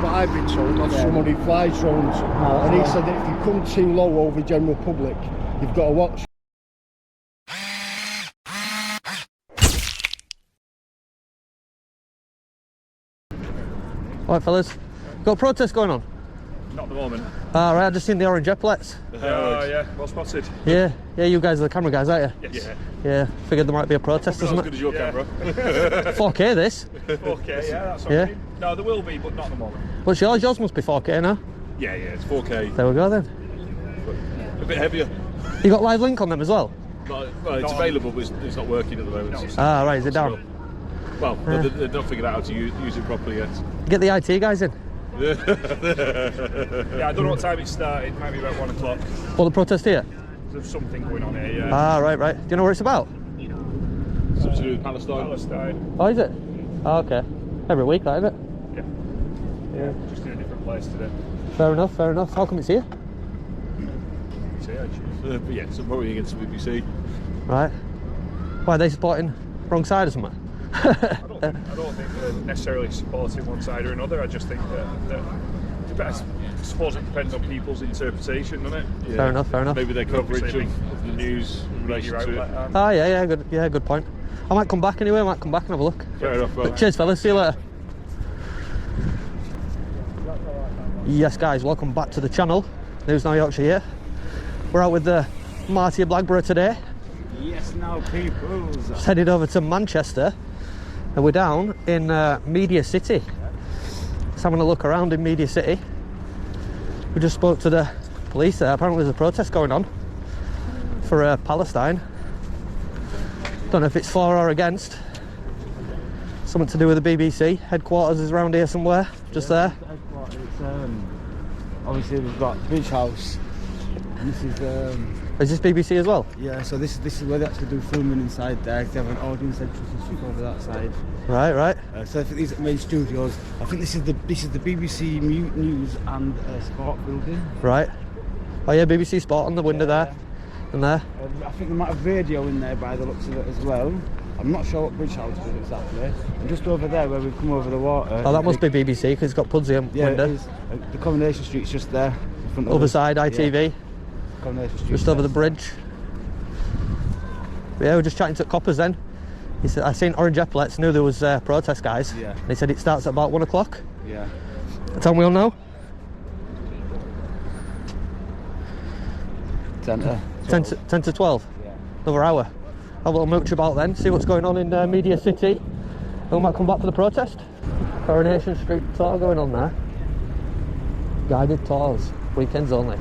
what I've been told off someone who flies drones. And he said that if you come too low over general public, you've got to watch. Alright fellas, got a protest going on? Not at the moment. Right, I just seen the orange epaulets. Oh yeah, well spotted. Yeah, you guys are the camera guys, aren't you? Yes. Yeah, figured there might be a protest, Not isn't as good as your camera. 4K this? 4K, yeah, that's Yeah. okay. No, there will be, but not at the moment. What's yours? Yours must be 4K now. Yeah, it's 4K. There we go then. A bit heavier. You got live link on them as well? Well, it's available, but it's not working at the moment. Ah, right, is it down? Well, they've not figured out how to use it properly yet. Get the IT guys in. Yeah, I don't know what time it started, maybe about 1 o'clock. For the protest here? There's something going on here, yeah. Ah, right. Do you know what it's about? Something to do with Palestine. Oh, is it? Oh, okay. Every week, that, isn't it? Yeah, just in a different place today. Fair enough. How come it's here? But yeah, so probably against the BBC. Right. Why, are they supporting wrong side or something? I don't think they're necessarily supporting one side or another. I just think that I suppose it depends on people's interpretation, doesn't it? Yeah. Fair enough. Maybe their coverage of the news in relation to it. Ah, yeah, good point. I might come back anyway. I might come back and have a look. Fair enough. Well. Cheers, fellas. See you later. Yes, guys, welcome back to the channel. News Now Yorkshire here. We're out with the Marty of Blackburrow today. Yes, now peoples. Just headed over to Manchester, and we're down in Media City. Just having a look around in Media City. We just spoke to the police there. Apparently there's a protest going on for Palestine. Don't know if it's for or against. Something to do with the BBC. Headquarters is around here somewhere, just there. Obviously we've got Bridge House. And this Is this BBC as well? yeah, so this is where they actually do filming inside there. They have an audience entrance and stuff over that side. Right. So I think these are the main studios. I think this is the BBC News and Sport building. Right. Oh yeah, BBC Sport on the window there. And there. I think they might have radio in there by the looks of it as well. I'm not sure what Bridge House is exactly. And just over there where we've come over the water. Oh, that must be BBC because it's got Pudsey on window. It is. The Coronation Street's just there. In front of Other us. side, ITV. Yeah. Coronation Street. Just over the bridge. But yeah, we're just chatting to coppers then. He said, I seen orange epaulets, knew there was protest guys. Yeah. And he said it starts at about 1 o'clock. Yeah. Tell me we all know. 10 to 12. Yeah. Another hour. Have a little mooch about then, see what's going on in Media City. And we might come back for the protest. Coronation Street tour going on there. Guided tours, weekends only.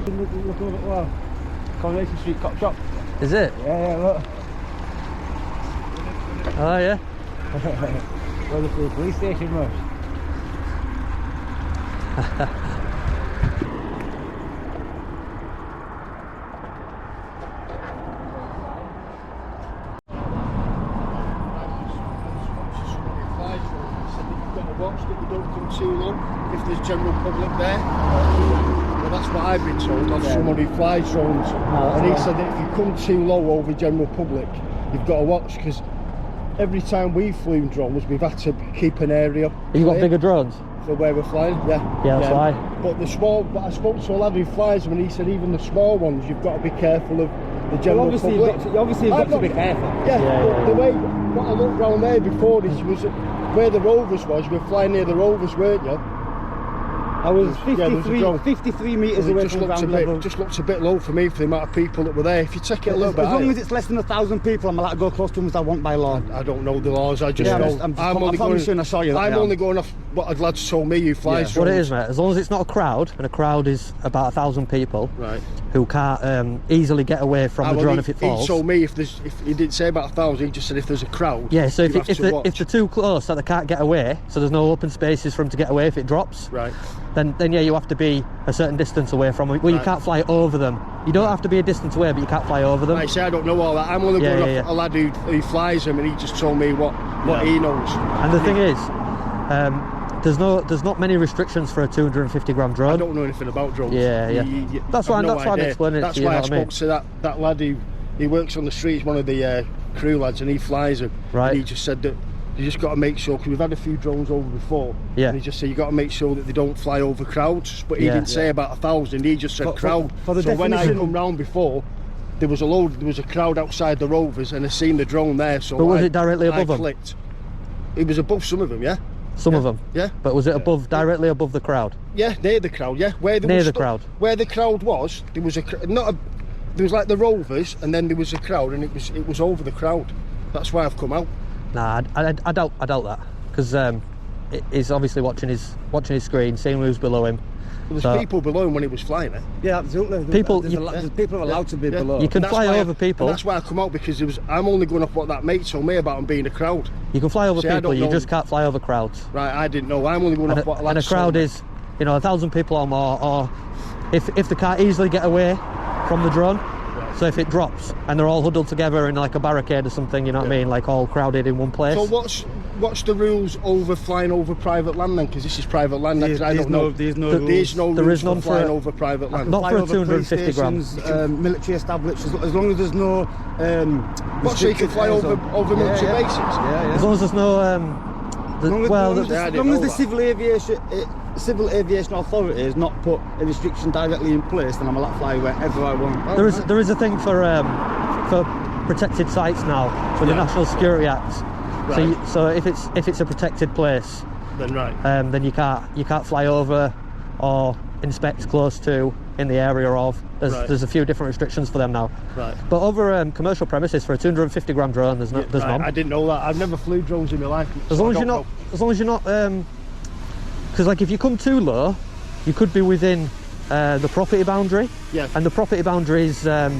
Look over at well, Coronation Street Cop Shop. Is it? Yeah, look. Oh yeah. Where the police station was. Watch that you don't come too low if there's general public there. Well, that's what I've been told off someone who flies drones. And he said that if you come too low over general public, you've got to watch, because every time we've flown drones, we've had to keep an area. You got bigger drones? For where we're flying, yeah, that's why. But I spoke to a lad who flies them, and he said even the small ones, you've got to be careful of the general public. Obviously you've got to be careful. Yeah, the way, what I looked round there before this was where the Rovers was. You were flying near the Rovers, weren't you? I was 53 metres away from ground level. Just looks a bit low for me for the amount of people that were there. If you take it a little bit as long higher, as it's less than 1,000 people, I'm allowed to go close to them as I want by law. I don't know the laws. I just know. I'm only going off what a lad's told me who flies. What it is, mate, as long as it's not a crowd, and a crowd is about 1,000 people, right, who can't easily get away from the drone if it falls. He told me if he didn't say about 1,000, he just said if there's a crowd. Yeah, so if they're too close that they can't get away, so there's no open spaces for them to get away if it drops. Right. Then yeah, you have to be a certain distance away from them. Well, you can't fly over them. You don't have to be a distance away, but you can't fly over them. I say I don't know all that. I'm only going off a lad who flies them, and he just told me what he knows. And the thing is, there's not many restrictions for a 250 gram drone. I don't know anything about drones. Yeah. That's why I'm explaining it to you. That's why I spoke to that lad who he works on the street. He's one of the crew lads, and he flies them. Right. And he just said that you just got to make sure, because we've had a few drones over before. Yeah. And he just said you got to make sure that they don't fly over crowds. But he Yeah. didn't say about 1,000. He just said crowd. for the so when I definition- come round before, there was a crowd outside the Rovers, and I seen the drone there. So But was it directly above them? clicked. It was above some of them, yeah. Some of them. Yeah. But was it above, directly above the crowd? Yeah, near the crowd. Yeah, where there Near was the crowd. Where the crowd was, there was there was like the Rovers, and then there was a crowd, and it was over the crowd. That's why I've come out. Nah, I doubt that, because he's obviously watching his screen, seeing who's below him. There's So- people below him when he was flying it. Yeah, absolutely. People- There's people allowed to be Yeah. below. You can And that's fly why over people. And that's why I come out, because I'm only going off what that mate told me about him being a crowd. You can fly over See, I people, don't you know. just can't fly over crowds. Right, I didn't know. I'm only going off what And a lads crowd told me. is, 1,000 people or more, or if they can't easily get away from the drone. So if it drops and they're all huddled together in like a barricade or something, you know what I mean, like all crowded in one place. So what's the rules over flying over private land then? Because this is private land. 'Cause I don't know. There's no There's no There rules is none for flying for- over private land. Not fly for a over 250 gram. police stations, military establishments, as long as there's no. What, so you can fly over military bases? Yeah. As long as there's no, As long as, well, as long as, I as didn't long as know the that. civil aviation authority has not put a restriction directly in place, then I'm allowed to fly wherever I want. there is a thing for protected sites now for the National Security Act. Right. So if it's a protected place, Then right. then you can't fly over or inspect close to in the area of. Right. There's a few different restrictions for them now. Right. But over commercial premises for a 250 gram drone, there's Right, none. I didn't know that. I've never flew drones in my life. As long as you're not, because like if you come too low, you could be within the property boundary. Yeah. And the property boundary is the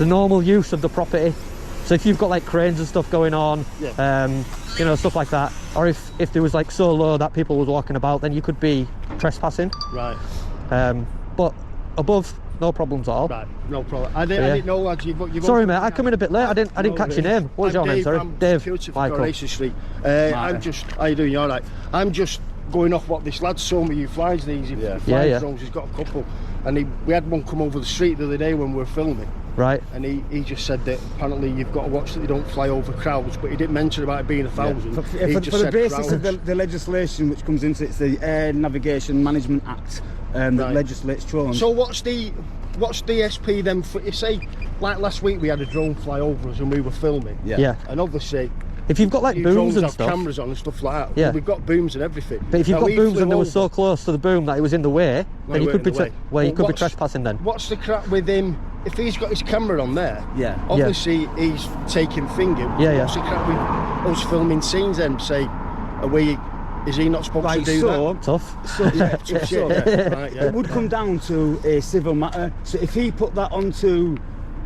normal use of the property. So if you've got like cranes and stuff going on, stuff like that, or if there was like so low that people were walking about, then you could be trespassing. Right. But above, no problems at all. Right. No problem. I didn't know, lads. You've Sorry, mate. I come in a bit late. I didn't catch your name. What was I'm your name? Dave, Sorry, I'm Dave. security for Michael. Coronation Street. I'm just. How you doing? You all right? I'm just going off what this lad told me. He flies these. He flies Yeah. drones. He's got a couple, and we had one come over the street the other day when we were filming. Right. And he just said that apparently you've got to watch that they don't fly over crowds, but he didn't mention about it being 1,000. For He just the said basis of crowds. the legislation which comes into it's the Air Navigation Management Act that Right. legislates drones. So what's the SP then? For, you say like last week we had a drone fly over us and we were filming. Yeah. And obviously If you've got like your booms drones and have stuff. cameras on and stuff like that. Yeah. We've got booms and everything. But if you've Now, got we booms flew and they were over- so close to the boom that it was in the way, then you we're could be in the way. you But could be what's- trespassing then. What's the crap with him? If he's got his camera on there, Yeah. obviously he's taking finger. Yeah. What's the crap with us filming scenes then? Say, is he not supposed Right, to do so, Tough. so, yeah, that? so Right, yeah. it would come down to a civil matter. So if he put that onto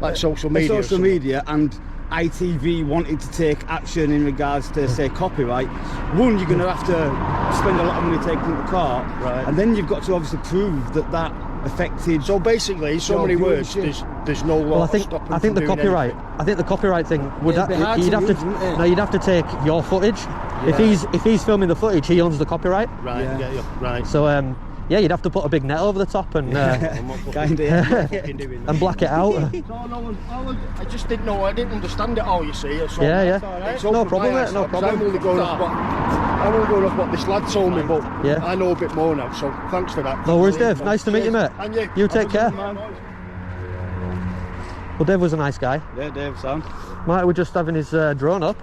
Like social media. or social something. media and ITV wanted to take action in regards to say copyright, one, you're going to have to spend a lot of money taking it to court, Right. and then you've got to obviously prove that affected. So basically, in so Your many words, viewership. there's no law Well, I think stopping the from doing copyright. anything. I think the copyright thing would It'd be hard you'd to have use, to wouldn't it? no, you'd have to take your footage. If he's filming the footage, he owns the copyright. Right, Yeah. right. So yeah, you'd have to put a big net over the top and Kind of. and black it out. No, I just didn't know. I didn't understand it all. You see, so Yeah. it's No opened problem, my mate, eyes no up, 'cause problem. I'm only going off what this lad told me, but Yeah. I know a bit more now. So thanks for that. No worries, Dave. Nice to meet you, mate. And you. You take care. Man. Well, Dave was a nice guy. Yeah, Dave, sound. Mike, we're just having his drone up,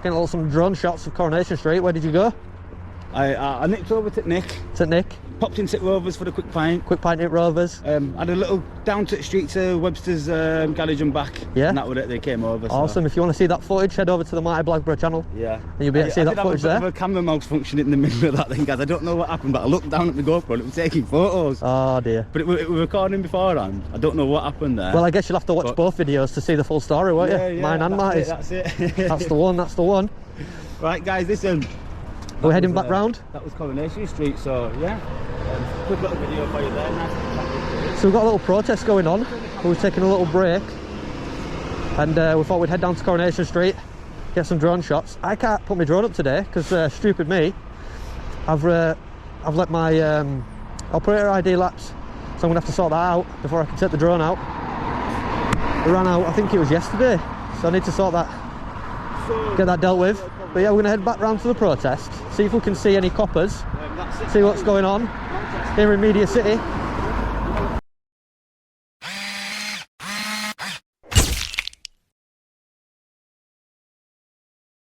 getting some drone shots of Coronation Street. Where did you go? I nicked over to Nick, To Nick. popped into Rovers for the quick pint. Quick pint at Rovers. Had a little down to the street to Webster's garage and back. Yeah. And that was it, they came over. so- Awesome. If you want to see that footage, head over to the Mighty Blackborough channel. Yeah. And you'll be able to see I that did have footage a bit there. of a camera malfunction in the middle of that thing, guys. I don't know what happened, but I looked down at my GoPro and it was taking photos. Oh dear. But it was recording beforehand. I don't know what happened there. Well, I guess you'll have to watch But- both videos to see the full story, won't you? Mine and Marty's. That's it. That's the one. That's the one. Right, guys, listen. We're heading was, back round. That was Coronation Street, so yeah. Quick little video for you there. Nice. So we've got a little protest going on. We were taking a little break, and we thought we'd head down to Coronation Street, get some drone shots. I can't put my drone up today because stupid me. I've let my operator ID lapse, so I'm gonna have to sort that out before I can take the drone out. ran out, I think it was yesterday, so I need to sort that, get that dealt with. But yeah, we're going to head back round to the protest, see if we can see any coppers, see what's going on here in Media City.